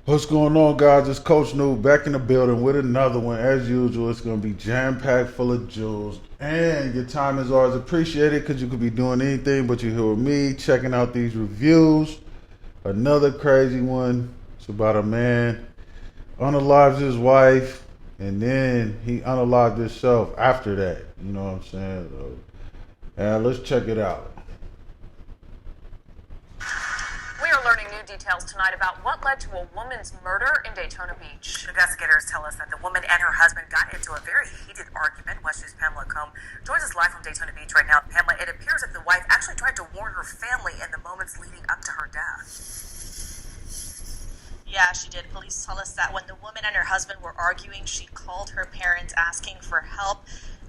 What's going on, guys? It's Coach New back in the building with another one. As usual, it's going to be jam-packed full of jewels. And your time is always appreciated because you could be doing anything, but you're here with me, checking out these reviews. Another crazy one. It's about a man unalives his wife, and then he unalived himself after that. You know what I'm saying? So, let's check it out. We are learning new details tonight about what led to a woman's murder in Daytona Beach. Investigators tell us that the woman and her husband got into a very heated argument. West News' Pamela Combe joins us live from Daytona Beach right now. Pamela, it appears that the wife actually tried to warn her family in the moments leading up to her death. Yeah, she did. Police tell us that when the woman and her husband were arguing, she called her parents asking for help.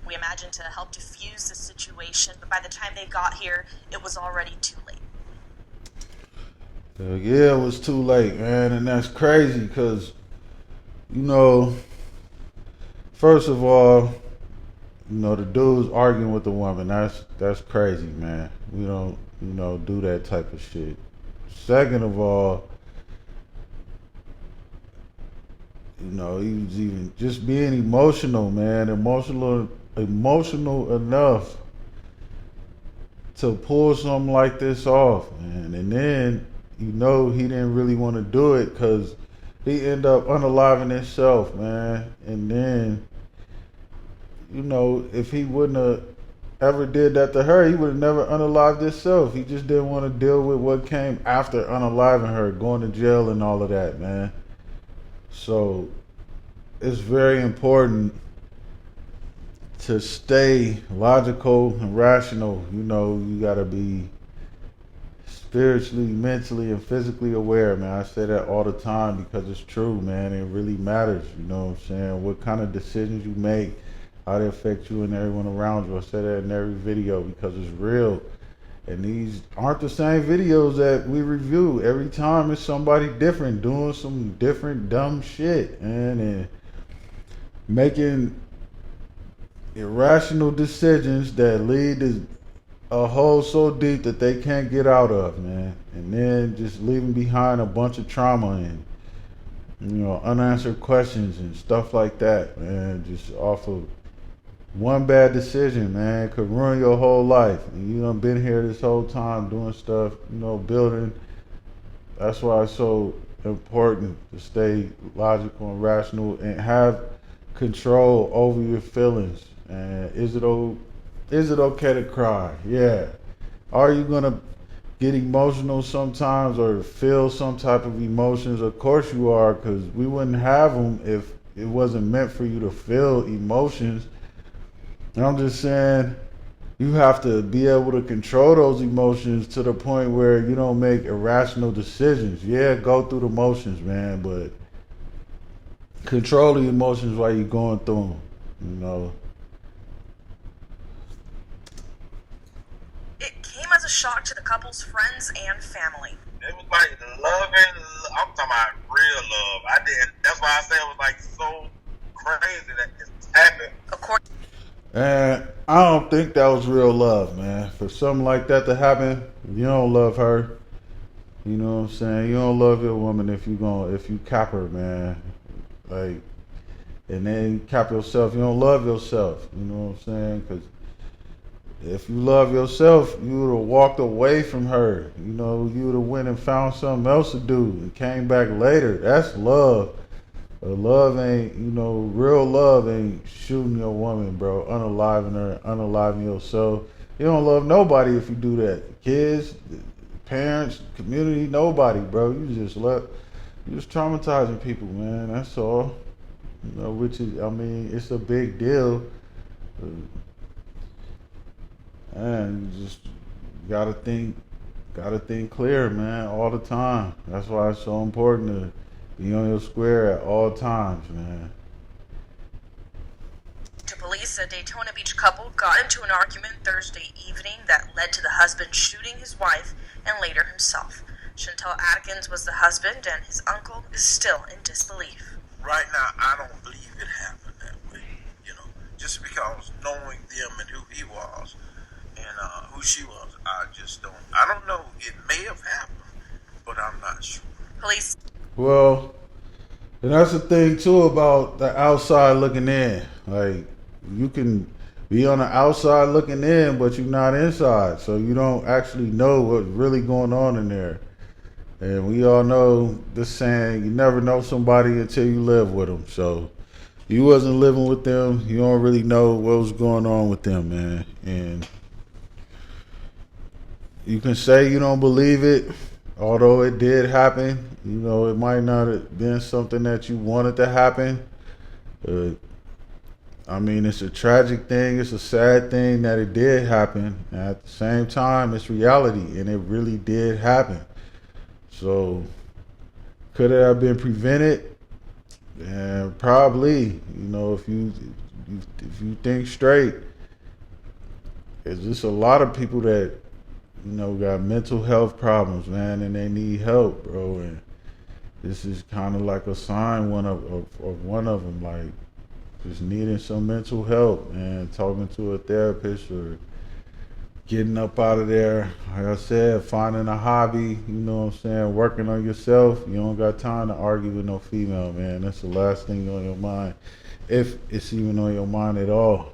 We imagine to help defuse the situation, but by the time they got here, it was already too late. Yeah, it was too late, man, and that's crazy because, first of all, the dude's arguing with the woman. That's crazy, man. We don't, do that type of shit. Second of all, he was even just being emotional, man, emotional enough to pull something like this off, man, and then. He didn't really want to do it because he ended up unaliving himself, man. And then, if he wouldn't have ever did that to her, he would have never unalived himself. He just didn't want to deal with what came after unaliving her, going to jail and all of that, man. So it's very important to stay logical and rational. You got to be spiritually, mentally, and physically aware, man. I say that all the time because it's true, man. It really matters, you know what I'm saying? What kind of decisions you make, how they affect you and everyone around you. I say that in every video because it's real. And these aren't the same videos that we review. Every time it's somebody different doing some different dumb shit, and making irrational decisions that lead to a hole so deep that they can't get out of, man. And then just leaving behind a bunch of trauma and, unanswered questions and stuff like that, man. Just off of one bad decision, man, could ruin your whole life. And you done been here this whole time doing stuff, building. That's why it's so important to stay logical and rational and have control over your feelings. And is it okay to cry? Yeah. Are you going to get emotional sometimes or feel some type of emotions? Of course you are, because we wouldn't have them if it wasn't meant for you to feel emotions. And I'm just saying, you have to be able to control those emotions to the point where you don't make irrational decisions. Yeah, go through the motions, man, but control the emotions while you're going through them, As a shock to the couple's friends and family. It was like loving. I'm talking about real love. I did. That's why I say it was like so crazy that this happened. Of course. And I don't think that was real love, man. For something like that to happen, you don't love her. You know what I'm saying? You don't love your woman if you cap her, man. Like, and then you cap yourself. You don't love yourself. You know what I'm saying? Because if you love yourself, you would have walked away from her. You would have went and found something else to do and came back later. That's love. But love ain't, real love ain't shooting your woman, bro. Unaliving her, unaliving yourself. You don't love nobody if you do that. Kids, parents, community, nobody, bro. You're just traumatizing people, man. That's all. Which is, it's a big deal. And you just gotta think clear, man, all the time. That's why it's so important to be on your square at all times, man. To police, a Daytona Beach couple got into an argument Thursday evening that led to the husband shooting his wife and later himself. Chantel Atkins was the husband, and his uncle is still in disbelief. Right now, I don't believe it happened that way. Just because knowing them and who he was. And who she was, I don't know. It may have happened, but I'm not sure. Police. Well, And that's the thing too about the outside looking in. Like, you can be on the outside looking in, but you're not inside, so you don't actually know what's really going on in there. And we all know this saying: you never know somebody until you live with them. So you wasn't living with them, you don't really know what was going on with them, man. And you can say you don't believe it, although it did happen. You know, it might not have been something that you wanted to happen. I mean, it's a tragic thing. It's a sad thing that it did happen. And at the same time, it's reality, and it really did happen. So, could it have been prevented? And probably. You know, if you think straight, it's just a lot of people that, you know, got mental health problems, man, and they need help, bro. And this is kind of like a sign of one of them, like just needing some mental help, man. Talking to a therapist or getting up out of there. Like I said, finding a hobby, you know what I'm saying? Working on yourself. You don't got time to argue with no female, man. That's the last thing on your mind, if it's even on your mind at all.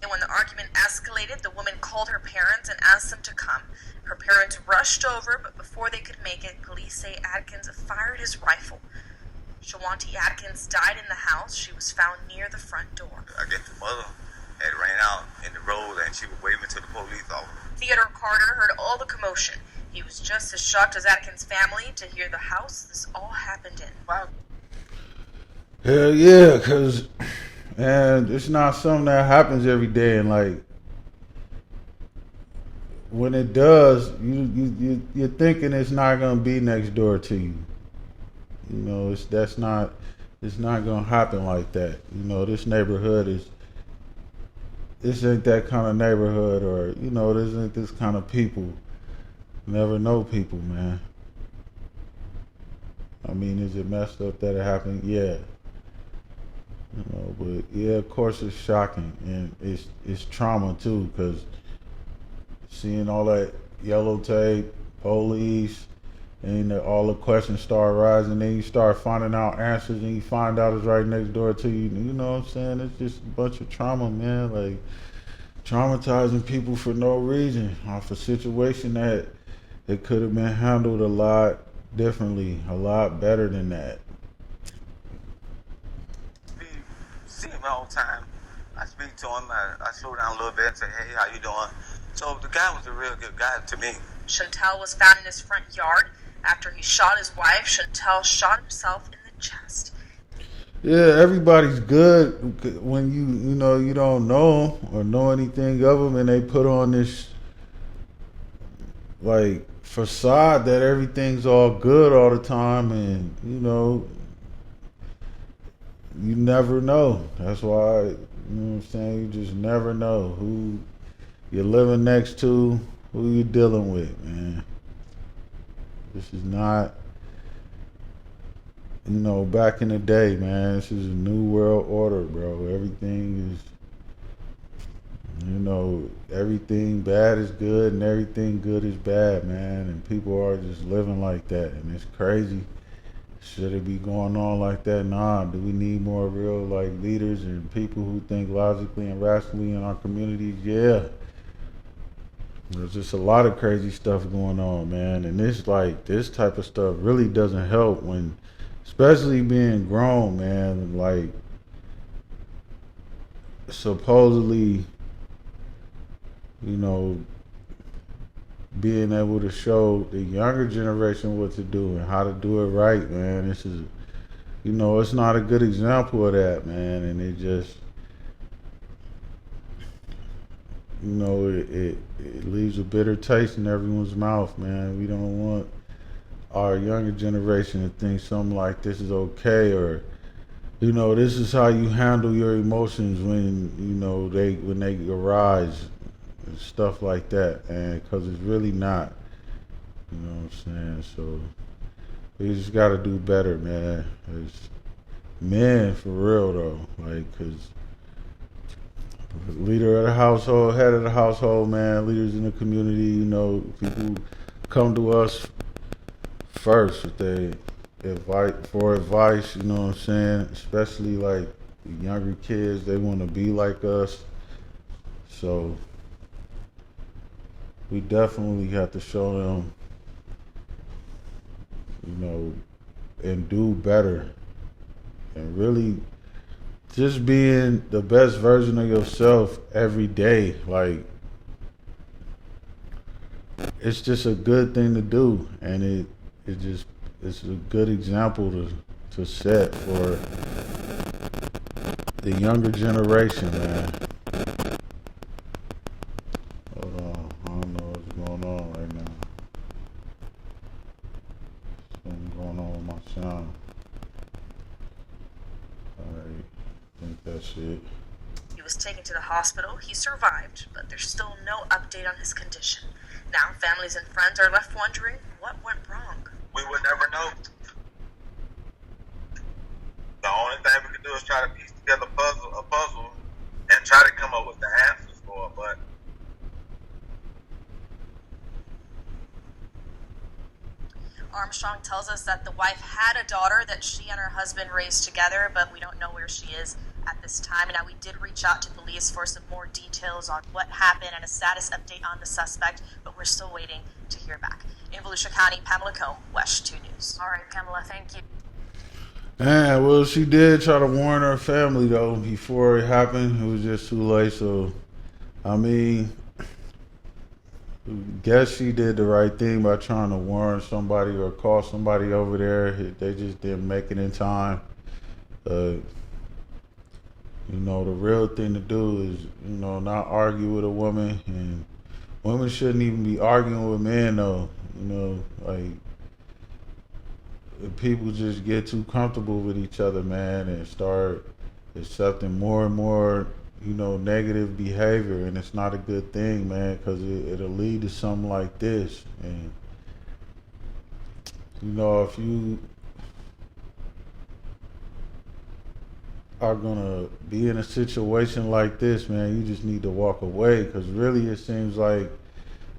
And when the argument escalated, the woman called her parents and asked them to come. Her parents rushed over, but before they could make it, police say Adkins fired his rifle. Shawanti Adkins died in the house. She was found near the front door. I guess the mother had ran out in the road and she was waving to the police officer. Theodore Carter heard all the commotion. He was just as shocked as Adkins' family to hear the house this all happened in. Wow. Hell yeah, because, man, it's not something that happens every day. And, like, when it does, you're thinking it's not going to be next door to you. You know, it's not going to happen like that. You know, this neighborhood this ain't that kind of neighborhood, or, you know, this ain't this kind of people. Never know people, man. I mean, is it messed up that it happened? Yeah. You know, but yeah, of course it's shocking, and it's trauma too, because seeing all that yellow tape, police, and all the questions start rising, then you start finding out answers, and you find out it's right next door to you. You know what I'm saying? It's just a bunch of trauma, man. Like, traumatizing people for no reason off a situation that it could have been handled a lot differently, a lot better than that. We see him all the time. I speak to him. I slow down a little bit and say, hey, how you doing? So the guy was a real good guy to me. Chantel was found in his front yard. After he shot his wife, Chantel shot himself in the chest. Yeah, everybody's good when you know you don't know or know anything of them, and they put on this like facade that everything's all good all the time, and you know you never know. That's why, you know what I'm saying, you just never know who you're living next to, who you're dealing with, man. This is not, you know, back in the day, man. This is a new world order, bro. Everything is, you know, everything bad is good and everything good is bad, man. And people are just living like that, and it's crazy. Should it be going on like that? Nah. Do we need more real, like, leaders and people who think logically and rationally in our communities? Yeah. There's just a lot of crazy stuff going on, man. And this type of stuff really doesn't help when, especially being grown, man, like, supposedly, you know, being able to show the younger generation what to do and how to do it right, man. This is, you know, it's not a good example of that, man. And it just, you know, it leaves a bitter taste in everyone's mouth, man. We don't want our younger generation to think something like this is okay, or, you know, this is how you handle your emotions when, you know, when they arise and stuff like that, and because it's really not, you know what I'm saying? So we just got to do better, man, as men, for real though, like, because leader of the household, head of the household, man, leaders in the community, you know, people come to us first with their advice, you know what I'm saying? Especially like the younger kids, they want to be like us. So we definitely have to show them, you know, and do better. And really just being the best version of yourself every day. Like, it's just a good thing to do. And it's a good example to set for the younger generation, man. Hold on, I don't know what's going on right now. Something going on with my sound. Alright, I think that's it. He was taken to the hospital. He survived, but there's still no update on his condition. Now, families and friends are left wondering what went wrong. We would never know. The only thing we can do is try to piece together a puzzle and try to come up with the answers for it, but Armstrong tells us that the wife had a daughter that she and her husband raised together, but we don't know where she is at this time. Now, we did reach out to police for some more details on what happened and a status update on the suspect, but we're still waiting to hear back. In Volusia County, Pamela Combe, West 2 News. All right, Pamela, thank you. And well, she did try to warn her family though before it happened. It was just too late. So, I mean, guess she did the right thing by trying to warn somebody or call somebody over there. They just didn't make it in time. You know, the real thing to do is, you know, not argue with a woman, and women shouldn't even be arguing with men though. You know, like, people just get too comfortable with each other, man, and start accepting more and more, you know, negative behavior, and it's not a good thing, man, because it'll lead to something like this. And you know, if you are gonna be in a situation like this, man, you just need to walk away, because really it seems like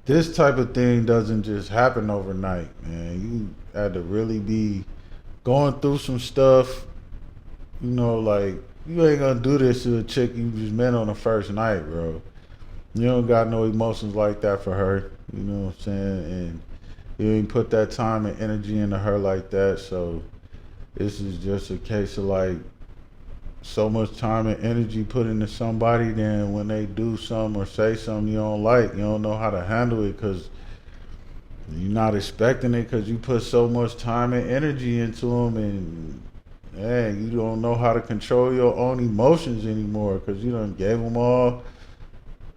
this type of thing doesn't just happen overnight, man. You had to really be going through some stuff, you know, like, you ain't gonna do this to a chick you just met on the first night, bro. You don't got no emotions like that for her, you know what I'm saying? And you ain't put that time and energy into her like that, so this is just a case of like, so much time and energy put into somebody, then when they do something or say something you don't like, you don't know how to handle it because you're not expecting it, because you put so much time and energy into them, and man, you don't know how to control your own emotions anymore because you done gave them all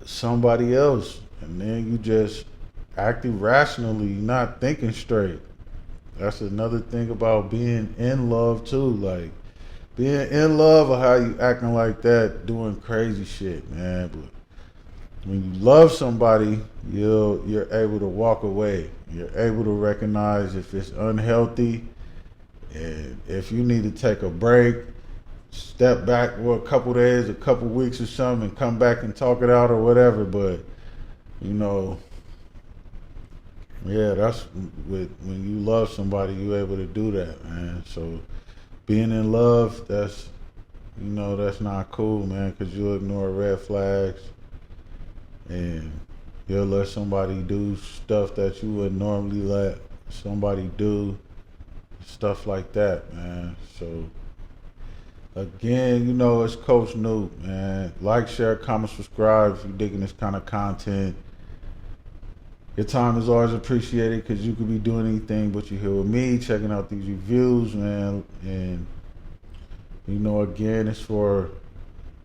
somebody else, and then you just act irrationally, not thinking straight. That's another thing about being in love too, like, being in love or how you acting like that, doing crazy shit, man. But when you love somebody, you're able to walk away. You're able to recognize if it's unhealthy, and if you need to take a break, step back for a couple days, a couple weeks or something, and come back and talk it out or whatever. But you know, yeah, that's when you love somebody, you're able to do that, man. So being in love, that's, you know, that's not cool, man, because you'll ignore red flags and you'll let somebody do stuff that you would normally let somebody do, stuff like that, man. So again, you know, it's Coach Noob, man. Like, share, comment, subscribe if you're digging this kind of content. Your time is always appreciated, because you could be doing anything but you're here with me, checking out these reviews, man. And, you know, again, it's for,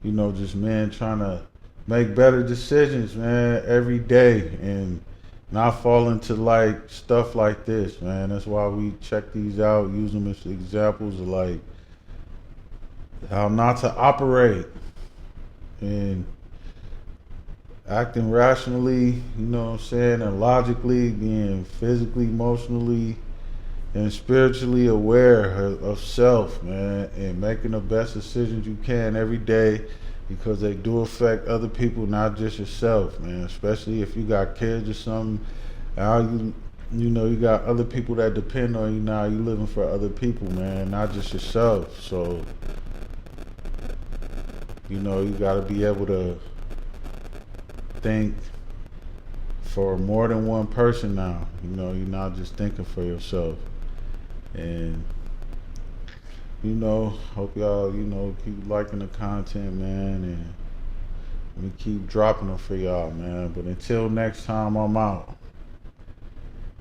you know, just men trying to make better decisions, man, every day, and not fall into like stuff like this, man. That's why we check these out, use them as examples of like how not to operate, and acting rationally, you know what I'm saying, and logically, being physically, emotionally, and spiritually aware of self, man, and making the best decisions you can every day, because they do affect other people, not just yourself, man. Especially if you got kids or something, how you You know, you got other people that depend on you now. You living for other people, man, not just yourself. So, you know, you got to be able to think for more than one person now. You know, you're not just thinking for yourself. And, you know, hope y'all, you know, keep liking the content, man. And we keep dropping them for y'all, man. But until next time, I'm out.